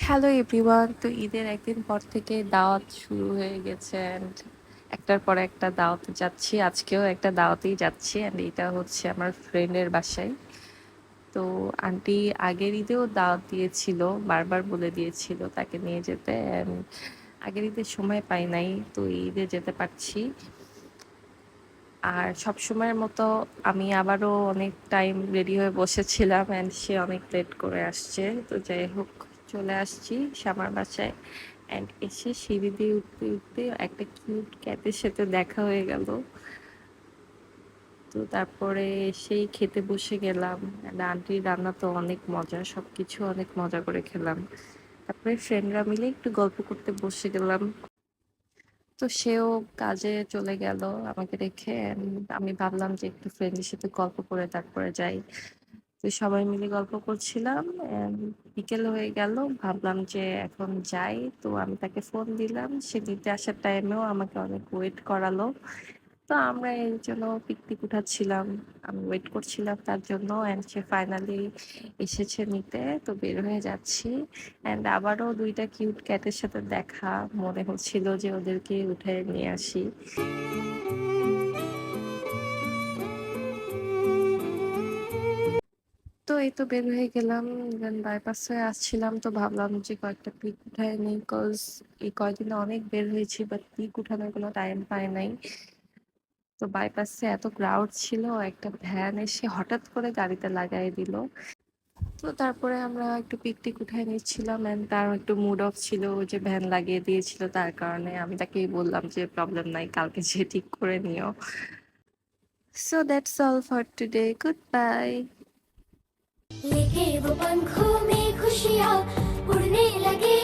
Hello everyone, তো ঈদের একদিন পর থেকে দাওয়াত শুরু হয়ে গেছে and একটার পর একটা দাওয়াতে যাচ্ছি। আজকেও একটা দাওয়াতেই যাচ্ছি and এটা হচ্ছে আমার ফ্রেন্ডের বাসায়। তো আন্টি আগের ঈদেও দাওয়াত দিয়েছিল, বারবার বলে দিয়েছিল তাকে নিয়ে যেতে and আগের ঈদের সময় পাই নাই, তো এই ঈদে যেতে পারছি। আর সব সময়ের মতো আমি আবারও অনেক টাইম রেডি হয়ে বসেছিলাম এন্ড সে অনেক লেট করে আসছে। তো যাই হোক, চলে আসছি শ্যামার বাসায় এন্ড এসে সিঁড়ি দিয়ে উঠতে উঠতে একটা কিউট ক্যাটের সাথে দেখা হয়ে গেল। তো তারপরে সেই খেতে বসে গেলাম and আন্টির রান্না তো অনেক মজা, সবকিছু অনেক মজা করে খেলাম। তারপরে ফ্রেন্ডরা মিলে একটু গল্প করতে বসে গেলাম। তো সেও কাজে চলে গেল আমাকে রেখে and আমি ভাবলাম যে একটু ফ্রেন্ডের সাথে গল্প করে তারপরে যাই। তো সবাই মিলে গল্প করছিলাম and বিকেল হয়ে গেল, ভাবলাম যে এখন যাই। তো আমি তাকে ফোন দিলাম, সে দিতে আসার টাইমেও আমাকে অনেক ওয়েট করালো। তো আমরা এর জন্য পিকনিক উঠাচ্ছিলাম, আমি ওয়েট করছিলাম তার জন্য এন্ড সে ফাইনালি এসেছে নিতে। তো বের হয়ে যাচ্ছি এন্ড আবারও দুইটা কিউট ক্যাটের সাথে দেখা, মনে হচ্ছিল যে ওদেরকে উঠে নিয়ে আসি। তো এই তো বের হয়ে গেলাম, দেন বাইপাস হয়ে আসছিলাম, তো ভাবলাম যে কয়েকটা পিক উঠায় নিই কজ এই কয়দিনে অনেক বের হয়েছি বাট পিক উঠানোর কোনো টাইম পাই নাই। তো বাইপাসে এত ক্রাউড ছিল, একটা ভ্যান এসে হঠাৎ করে গাড়িতে লাগাই দিল। তো তারপরে আমরা একটু পিকটিক উঠাই নিচ্ছিলাম এন্ড তার একটু মুড অফ ছিল, ওই যে ভ্যান লাগিয়ে দিয়েছিল তার কারণে। আমি তাকে বললাম যে প্রবলেম নাই, কালকে সে ঠিক করে নিও। So that's all for today, good bye. लेके वो पंखों में खुशियाँ उड़ने लगे।